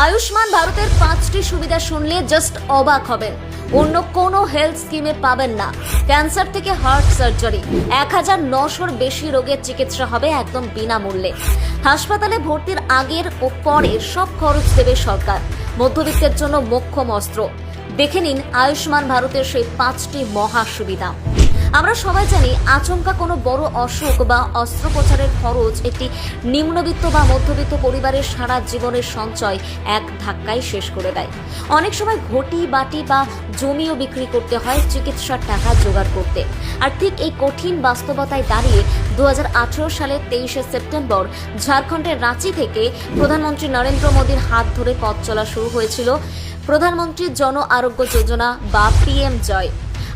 আয়ুষ্মান ভারতের 5টি সুবিধা শুনলে জাস্ট অবাক হবেন। অন্য কোনো হেলথ স্কিমে পাবেন না। ক্যান্সার থেকে হার্ট সার্জারি, 1900-র বেশি রোগের চিকিৎসা হবে একদম বিনামূল্যে। হাসপাতালে ভর্তির আগের ও পরের সব খরচ দেবে সরকার। মধ্যবিত্তের জন্য মোক্ষম অস্ত্র। দেখে নিন আয়ুষ্মান ভারতের সেই 5টি মহা সুবিধা। আমরা সবাই জানি আচমকা কোনো বড় অসুখ বা অস্ত্রোপচারের খরচ একটি নিম্নবিত্ত বা মধ্যবিত্ত পরিবারের সারা জীবনের সঞ্চয় এক ধাক্কায় শেষ করে দেয়। অনেক সময় ঘটি বাটি বা জমিও বিক্রি করতে হয় চিকিৎসার টাকা জোগাড় করতে। আর ঠিক এই কঠিন বাস্তবতায় দাঁড়িয়ে 2018 সালের 23শে সেপ্টেম্বর ঝাড়খণ্ডের রাঁচি থেকে প্রধানমন্ত্রী নরেন্দ্র মোদীর হাত ধরে পথ চলা শুরু হয়েছিল প্রধানমন্ত্রী জন আরোগ্য যোজনা বা PM জয়।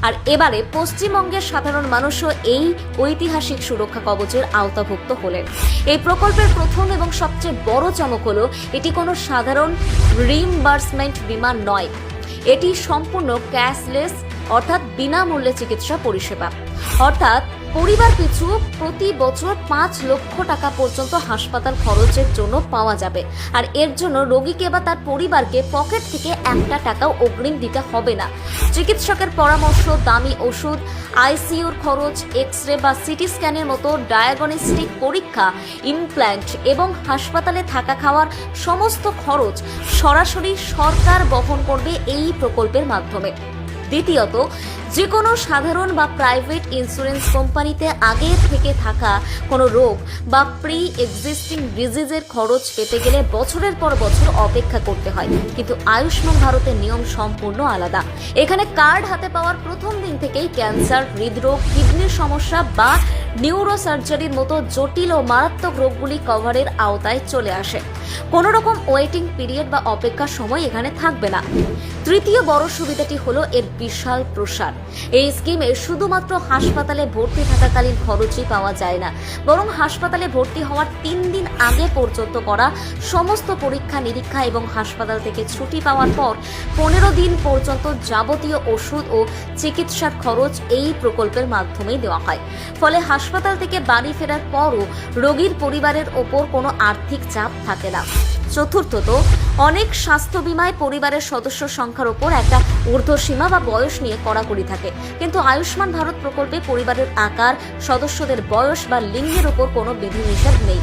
আর এবারে পশ্চিমবঙ্গের সাধারণ মানুষও এই ঐতিহাসিক সুরক্ষা কবচের আওতাভুক্ত হলেন। এই প্রকল্পের প্রথম এবং সবচেয়ে বড় চমক হলো এটি কোনো সাধারণ রিইম্বার্সমেন্ট বীমা নয়। এটি সম্পূর্ণ ক্যাশলেস অর্থাৎ বিনামূল্যে চিকিৎসা পরিষেবা। অর্থাৎ পরিবার পিছু প্রতি বছর 5 লক্ষ টাকা পর্যন্ত হাসপাতাল খরচের জন্য পাওয়া যাবে। আর এর জন্য রোগীকে বা তার পরিবারকে পকেট থেকে একটা টাকাও অগ্রিম দিতে হবে না। চিকিৎসকের পরামর্শ, দামি ওষুধ, ICUর খরচ, এক্সরে বা সিটি স্ক্যানের মতো ডায়াগনস্টিক পরীক্ষা, ইমপ্ল্যান্ট এবং হাসপাতালে থাকা খাওয়ার সমস্ত খরচ সরাসরি সরকার বহন করবে এই প্রকল্পের মাধ্যমে। দ্বিতীয়ত, যে কোনো সাধারণ বা প্রাইভেট ইন্স্যুরেন্স কোম্পানিতে আগে থেকে থাকা কোনো রোগ বা প্রি এক্সিস্টিং ডিজিজের খরচ পেতে গেলে বছরের পর বছর অপেক্ষা করতে হয়। কিন্তু আয়ুষ্মান ভারতের নিয়ম সম্পূর্ণ আলাদা। এখানে কার্ড হাতে পাওয়ার প্রথম দিন থেকেই ক্যান্সার, হৃদরোগ, কিডনির সমস্যা বা নিউরো সার্জারির মতো জটিল ও মারাত্মক রোগগুলি কভারের আওতায় চলে আসে। কোনো রকম ওয়েটিং পিরিয়ড বা অপেক্ষার সময় এখানে থাকবে না। তৃতীয় বড় সুবিধাটি হলো এর বিশাল প্রসার। এই স্কিমে শুধুমাত্র হাসপাতালে ভর্তি থাকাকালীন খরচই পাওয়া যায় না, বরং হাসপাতালে ভর্তি হওয়ার 3 দিন আগে পর্যন্ত করা সমস্ত পরীক্ষা নিরীক্ষা এবং হাসপাতাল থেকে ছুটি পাওয়ার পর 15 দিন পর্যন্ত যাবতীয় ওষুধ ও চিকিৎসার খরচ এই প্রকল্পের মাধ্যমেই দেওয়া হয়। ফলে হাসপাতাল থেকে বাড়ি ফেরার পরও রোগীর পরিবারের ওপর কোনো আর্থিক চাপ থাকে না। চতুর্থত, অনেক স্বাস্থ্য বীমায় পরিবারের সদস্য সংখ্যার উপর একটা ঊর্ধ্বসীমা বা বয়স নিয়ে কড়াকড়ি থাকে, কিন্তু আয়ুষ্মান ভারত প্রকল্পে পরিবারের আকার, সদস্যদের বয়স বা লিঙ্গের উপর কোনো বিধিনিষেধ নেই।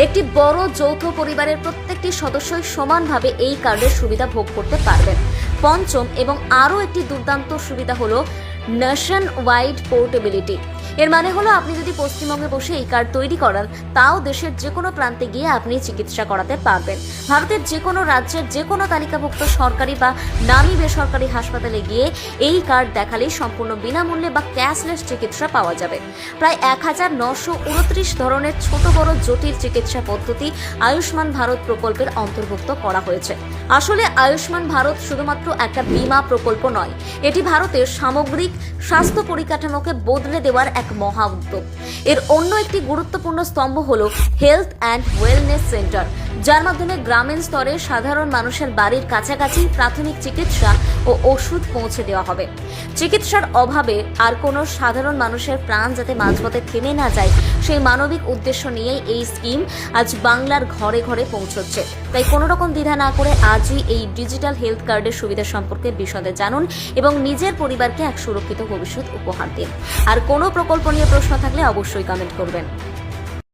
একটি বড় যৌথ পরিবারের প্রত্যেকটি সদস্যই সমানভাবে এই কার্ডের সুবিধা ভোগ করতে পারবেন। পঞ্চম এবং আরও একটি দুর্দান্ত সুবিধা হলো নেশন ওয়াইড পোর্টেবিলিটি। এর মানে হলো আপনি যদি পশ্চিমবঙ্গে বসে এই কার্ড তৈরি করান, তাও দেশের যে কোনো প্রান্তে গিয়ে আপনি চিকিৎসা করাতে পারবেন। ভারতের যে কোনো রাজ্যের যে কোনো তালিকাভুক্ত সরকারি বা নামী বেসরকারি হাসপাতালে গিয়ে এই কার্ড দেখালেই সম্পূর্ণ বিনামূল্যে বা ক্যাশলেস চিকিৎসা পাওয়া যাবে। প্রায় 1929 ধরনের ছোট বড় জটিল চিকিৎসা পদ্ধতি আয়ুষ্মান ভারত প্রকল্পের অন্তর্ভুক্ত করা হয়েছে। আসলে আয়ুষ্মান ভারত শুধুমাত্র একটা বীমা প্রকল্প নয়, এটি ভারতের সামগ্রিক স্বাস্থ্য পরিকাঠামোকে বদলে দেওয়ার এক মহা উদ্যোগ। এর অন্য একটি গুরুত্বপূর্ণ স্তম্ভ হলো হেলথ অ্যান্ড ওয়েলনেস সেন্টার, যার মাধ্যমে গ্রামীণ স্তরে সাধারণ মানুষের বাড়ির কাছাকাছি প্রাথমিক চিকিৎসা ও ওষুধ পৌঁছে দেওয়া হবে। চিকিৎসার অভাবে আর কোনো সাধারণ মানুষের প্রাণ যাতে মাঝপথে থেমে না যায়, সেই মানবিক উদ্দেশ্য নিয়েই এই স্কিম আজ বাংলার ঘরে ঘরে পৌঁছচ্ছে। তাই কোনো রকম দ্বিধা না করে আজই এই ডিজিটাল হেলথ কার্ডের সুবিধা সম্পর্কে বিশদে জানুন এবং নিজের পরিবারকে এক সুরক্ষিত ভবিষ্যৎ উপহার দিন। আর কোনো প্রকল্প নিয়ে প্রশ্ন থাকলে অবশ্যই কমেন্ট করবেন।